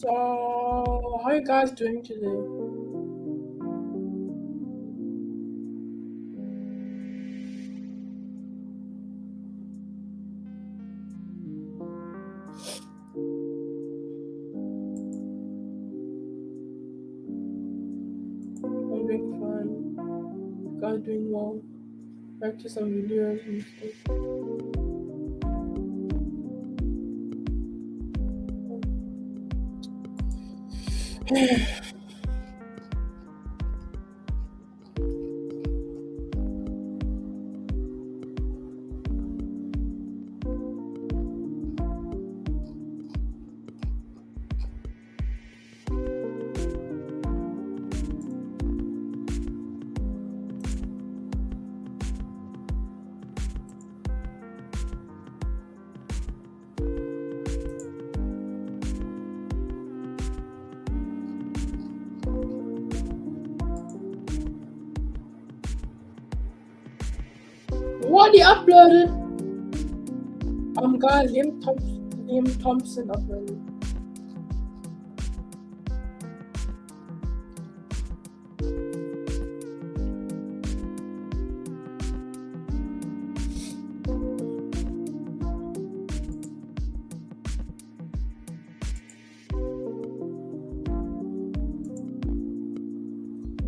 So, how you guys doing today? I'm doing fine. You guys doing well? Back to some videos and stuff. What he uploaded? Guys, Liam Thompson uploaded.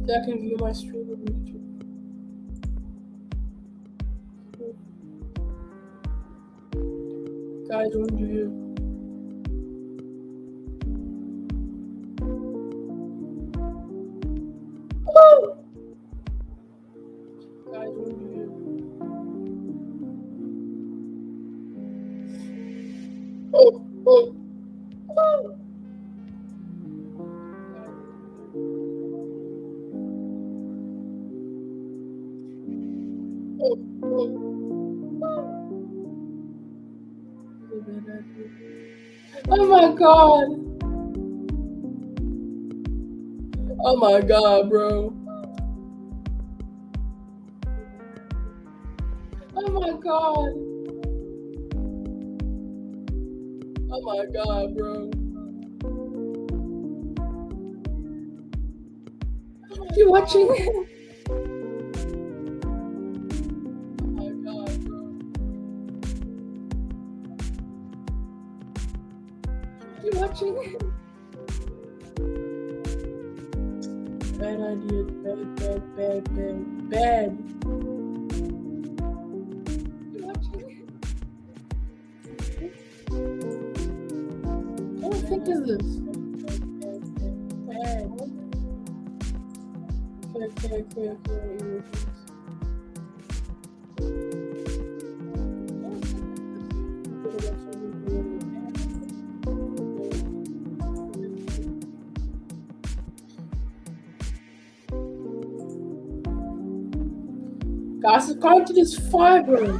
So I can view my stream on YouTube. Guys, don't do you? Guys, don't do you? Oh. Oh my god. Oh my god, bro. Oh my god. Oh my god, bro. You watching him? Oh my god, bro. You watching him? Bad idea. Bad. You watching him? What the heck is this? Bad. Okay. Guys, according to this fiber.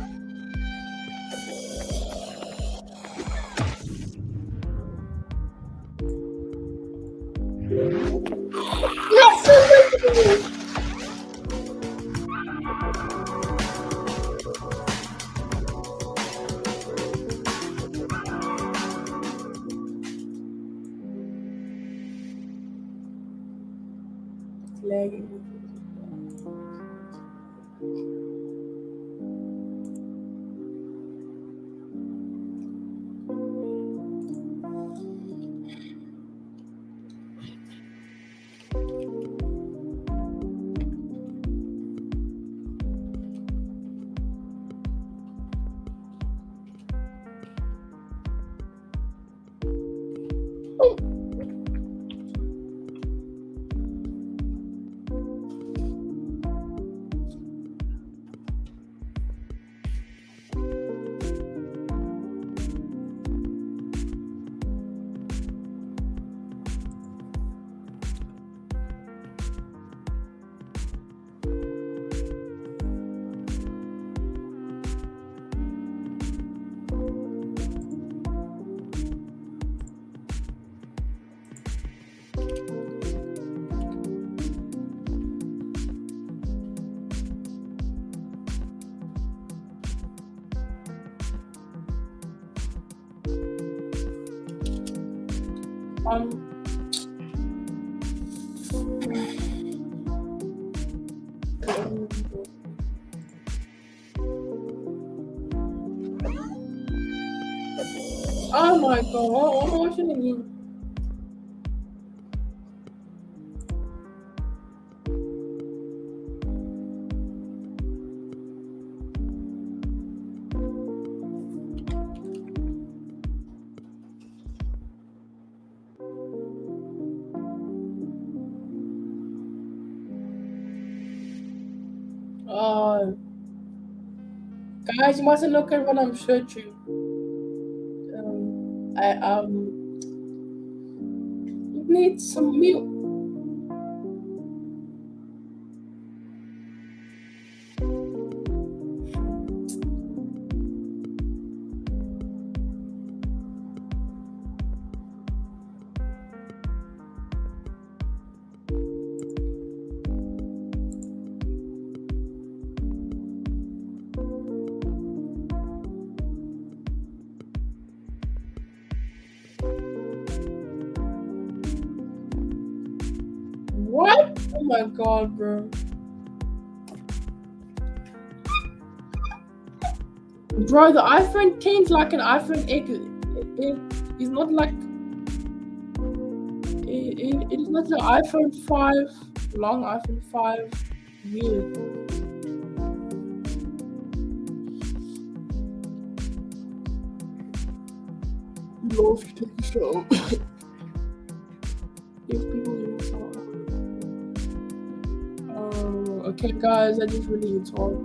Lagging. Um. Oh my god, I'm watching it again. Guys, you mustn't look at what I'm searching. I need some milk. What? Oh my god, bro. Bro, the iPhone 10 is like an iPhone X. It is not like it is not the iPhone 5, long iPhone 5. Weird. Love to take a show. If people even saw. Okay, guys, that is really hard.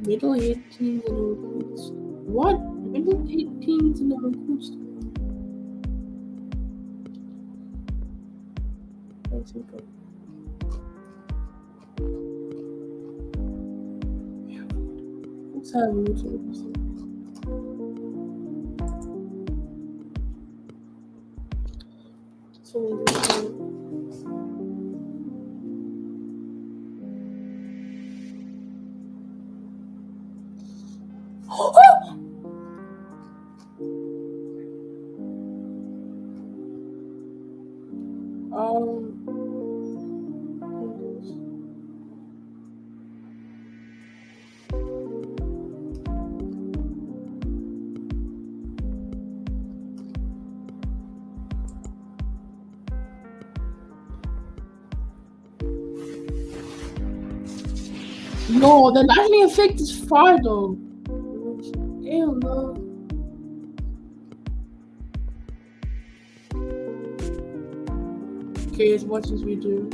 Middle 18s in a recruits. What? Middle 18s in a recruits. Let's see. Let's have a look. So no, the lightning effect is fire though. Hell no. Okay, let's watch this video.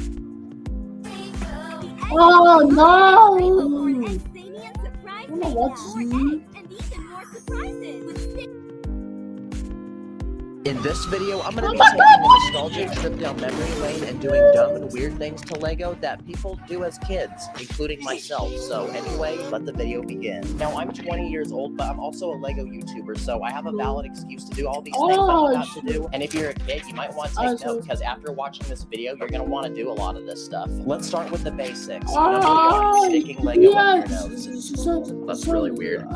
Oh no! I don't know what's me. In this video, I'm going to be taking a nostalgic trip down memory lane and doing dumb and weird things to Lego that people do as kids, including myself. So anyway, let the video begin. Now, I'm 20 years old, but I'm also a Lego YouTuber, so I have a valid excuse to do all these things I'm about to do. And if you're a kid, you might want to take note, because after watching this video, you're going to want to do a lot of this stuff. Let's start with the basics. Number one, sticking Lego up your nose. That's really weird.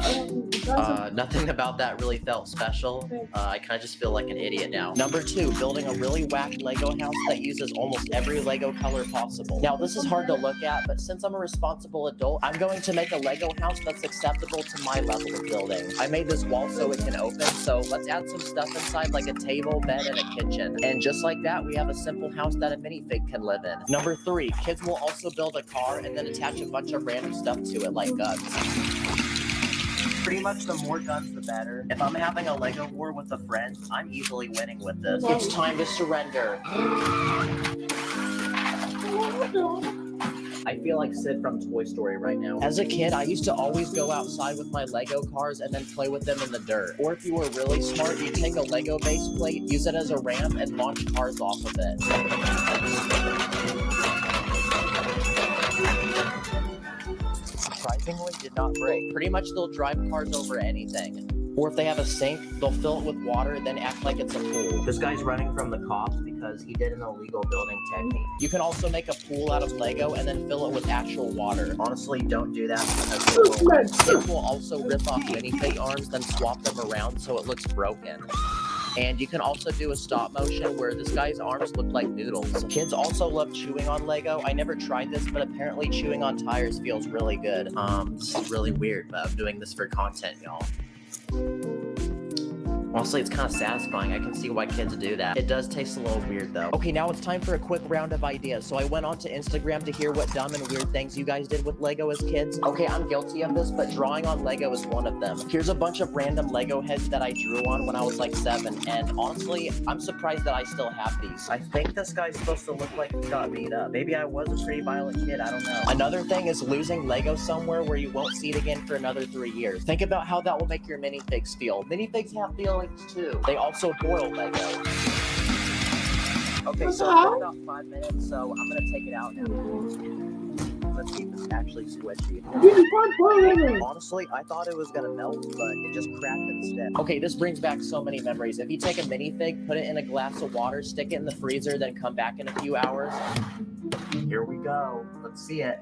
Nothing about that really felt special. I kind of just feel like an idiot now. Number two, building a really whack Lego house that uses almost every Lego color possible. Now, this is hard to look at, but since I'm a responsible adult, I'm going to make a Lego house that's acceptable to my level of building. I made this wall so it can open, so let's add some stuff inside like a table, bed, and a kitchen. And just like that, we have a simple house that a minifig can live in. Number three, kids will also build a car and then attach a bunch of random stuff to it, like guns. Pretty much the more guns, the better. If I'm having a Lego war with a friend, I'm easily winning with this. It's time to surrender. I feel like Sid from Toy Story right now. As a kid, I used to always go outside with my Lego cars and then play with them in the dirt. Or if you were really smart, you'd take a Lego base plate, use it as a ramp, and launch cars off of it. Surprisingly did not break. Pretty much they'll drive cars over anything. Or if they have a sink, they'll fill it with water, then act like it's a pool. This guy's running from the cops because he did an illegal building technique. You can also make a pool out of Lego and then fill it with actual water. Honestly, don't do that because it will also rip off minifig arms, then swap them around so it looks broken. And you can also do a stop motion where this guy's arms look like noodles. Kids also love chewing on Lego. I never tried this, but apparently chewing on tires feels really good. This is really weird, but I'm doing this for content, y'all. Honestly, it's kind of satisfying. I can see why kids do that. It does taste a little weird, though. Okay, now it's time for a quick round of ideas. So I went onto Instagram to hear what dumb and weird things you guys did with Lego as kids. Okay, I'm guilty of this, but drawing on Lego is one of them. Here's a bunch of random Lego heads that I drew on when I was like 7, and honestly, I'm surprised that I still have these. I think this guy's supposed to look like he got beat up. Maybe I was a pretty violent kid, I don't know. Another thing is losing Lego somewhere where you won't see it again for another 3 years. Think about how that will make your minifigs feel. Minifigs have feelings too. They also boil Lego. Okay, so it's been about 5 minutes, so I'm gonna take it out now. Let's see if it's actually squishy. Honestly, I thought it was gonna melt, but it just cracked instead. Okay, this brings back so many memories. If you take a minifig, put it in a glass of water, stick it in the freezer, then come back in a few hours. Here we go. Let's see it.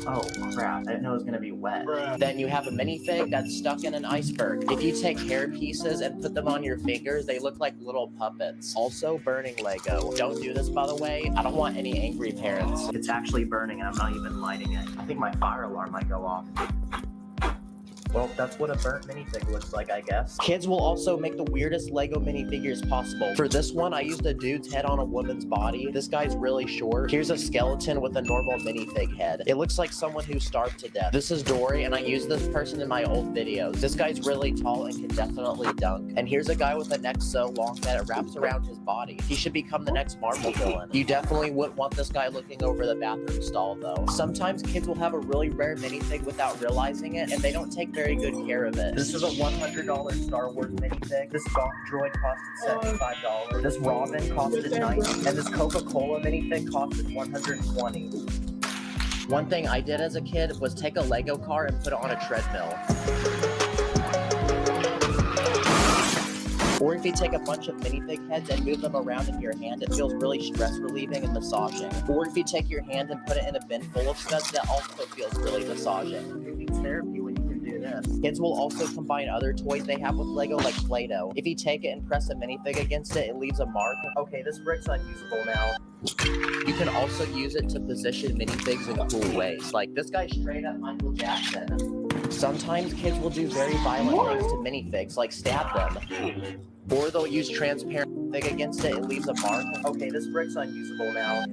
Oh, crap. I didn't know it was going to be wet. Then you have a minifig that's stuck in an iceberg. If you take hair pieces and put them on your fingers, they look like little puppets. Also, burning Lego. Don't do this, by the way. I don't want any angry parents. It's actually burning, and I'm not even lighting it. I think my fire alarm might go off. Well, that's what a burnt minifig looks like, I guess. Kids will also make the weirdest Lego minifigures possible. For this one, I used a dude's head on a woman's body. This guy's really short. Here's a skeleton with a normal minifig head. It looks like someone who starved to death. This is Dory, and I used this person in my old videos. This guy's really tall and can definitely dunk. And here's a guy with a neck so long that it wraps around his body. He should become the next Marvel villain. You definitely wouldn't want this guy looking over the bathroom stall, though. Sometimes kids will have a really rare minifig without realizing it, and they don't take very good care of it. This is a $100 Star Wars minifig. This Bonk droid costed $75. This Robin costed $90. And this Coca-Cola minifig costed $120. One thing I did as a kid was take a Lego car and put it on a treadmill. Or if you take a bunch of minifig heads and move them around in your hand, it feels really stress relieving and massaging. Or if you take your hand and put it in a bin full of studs, that also feels really massaging. It needs therapy when you can do this. Kids will also combine other toys they have with Lego, like Play-Doh. If you take it and press a minifig against it, it leaves a mark. Okay, this brick's unusable now. You can also use it to position minifigs in cool ways. Like this guy straight up Michael Jackson. Sometimes kids will do very violent things to minifigs, like stab them. Or they'll use transparent fig against it, it leaves a mark. Okay, this brick's unusable now.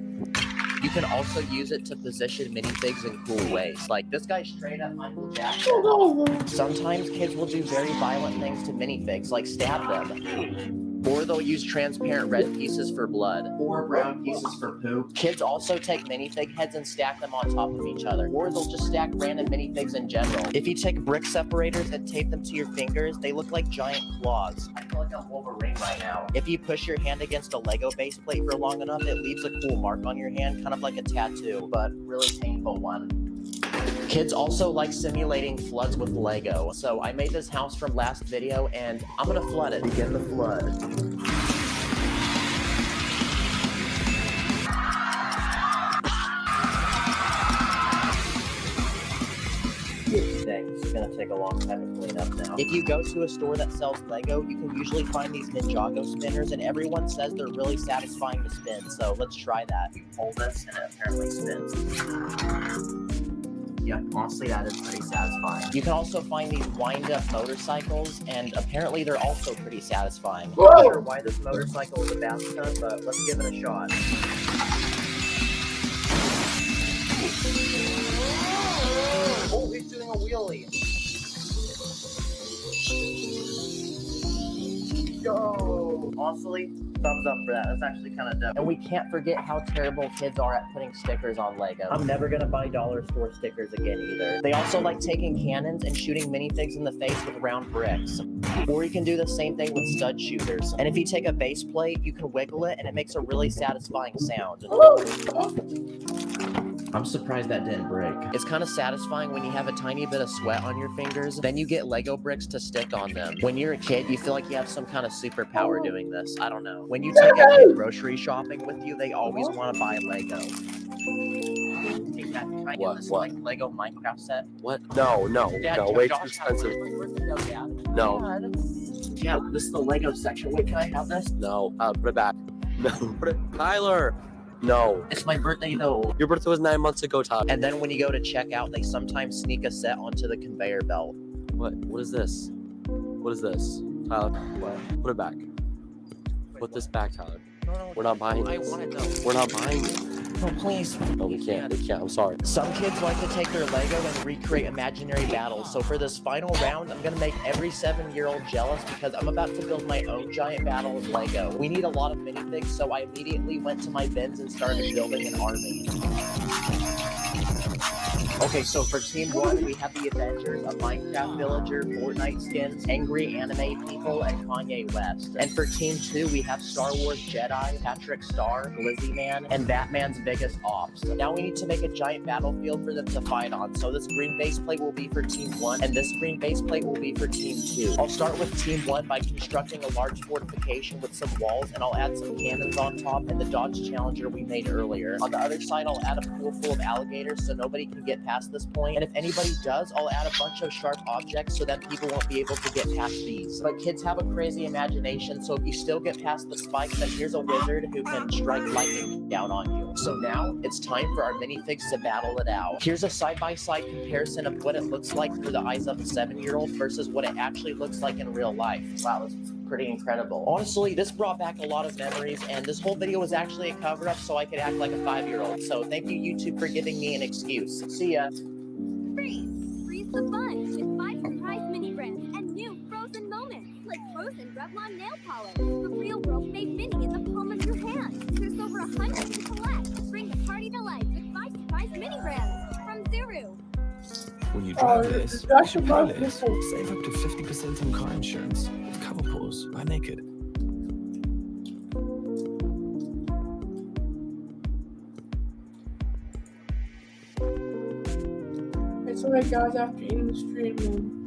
You can also use it to position minifigs in cool ways. Like this guy straight up Michael Jackson. Sometimes kids will do very violent things to minifigs, like stab them. Or they'll use transparent red pieces for blood. Or brown pieces for poop. Kids also take minifig heads and stack them on top of each other. Or they'll just stack random minifigs in general. If you take brick separators and tape them to your fingers, they look like giant claws. I feel like I'm Wolverine right now. If you push your hand against a Lego base plate for long enough, it leaves a cool mark on your hand, kind of like a tattoo, but really painful one. Kids also like simulating floods with Lego. So I made this house from last video and I'm gonna flood it. Begin the flood. Dang, this is gonna take a long time to clean up now. If you go to a store that sells Lego, you can usually find these Ninjago spinners and everyone says they're really satisfying to spin. So let's try that. You pull this and it apparently spins. Yeah, honestly, that is pretty satisfying. You can also find these wind-up motorcycles, and apparently they're also pretty satisfying. I'm not sure why this motorcycle is a bathtub, but let's give it a shot. Oh, he's doing a wheelie. Yo! Honestly, thumbs up for that. That's actually kind of dope. And we can't forget how terrible kids are at putting stickers on Lego. I'm never gonna buy dollar store stickers again either. They also like taking cannons and shooting minifigs in the face with round bricks. Or you can do the same thing with stud shooters. And if you take a base plate, you can wiggle it and it makes a really satisfying sound. I'm surprised that didn't break. It's kind of satisfying when you have a tiny bit of sweat on your fingers. Then you get Lego bricks to stick on them. When you're a kid, you feel like you have some kind of superpower doing this. I don't know. When you take a kid grocery shopping with you, they always want to buy Lego. Hey, Dad, can I get this like Lego Minecraft set? What? No, Dad, way too Josh has expensive. one. Where'd it go, Dad? No, Dad. Yeah, this is the Lego section. Wait, can I have this? no, put it back. No, put it, Tyler. No, It's my birthday though. your birthday was 9 months ago, Tyler. And then when you go to check out, they sometimes sneak a set onto the conveyor belt. What is this? What is this, Tyler? What? Put it back. Put this back, Tyler. No, We're not buying I this. want it though. We're not buying it. No, please. No, we can't. I'm sorry. Some kids like to take their Lego and recreate imaginary battles. So for this final round, I'm gonna make every 7-year-old jealous because I'm about to build my own giant battle of Lego. We need a lot of minifigs, so I immediately went to my bins and started building an army. Okay, so for Team 1, we have the Avengers, a Minecraft villager, Fortnite skins, angry anime people, and Kanye West. And for Team 2, we have Star Wars Jedi, Patrick Star, Glizzy Man, and Batman's biggest ops. Now we need to make a giant battlefield for them to fight on. So this green base plate will be for Team 1, and this green base plate will be for Team 2. I'll start with Team 1 by constructing a large fortification with some walls, and I'll add some cannons on top and the Dodge Challenger we made earlier. On the other side, I'll add a pool full of alligators so nobody can get past this point, and if anybody does, I'll add a bunch of sharp objects so that people won't be able to get past these. But kids have a crazy imagination, so if you still get past the spikes, then here's a wizard who can strike lightning down on you. So now it's time for our minifigs to battle it out. Here's a side-by-side comparison of what it looks like through the eyes of a 7-year-old versus what it actually looks like in real life. Wow, this is pretty incredible. Honestly, this brought back a lot of memories, and this whole video was actually a cover-up so I could act like a 5-year-old. So thank you, YouTube, for giving me an excuse. See ya. Freeze the fun with 5 surprise mini brands and new frozen moments like frozen Revlon nail polish. The real world made mini in the palm of your hand. There's over 100 to collect. Bring the party to life with 5 surprise mini brands from Zuru. When you drive this, that should buy probably this, save up to 50% on car insurance with Cover Pause by Naked. It's alright guys, after eating the stream,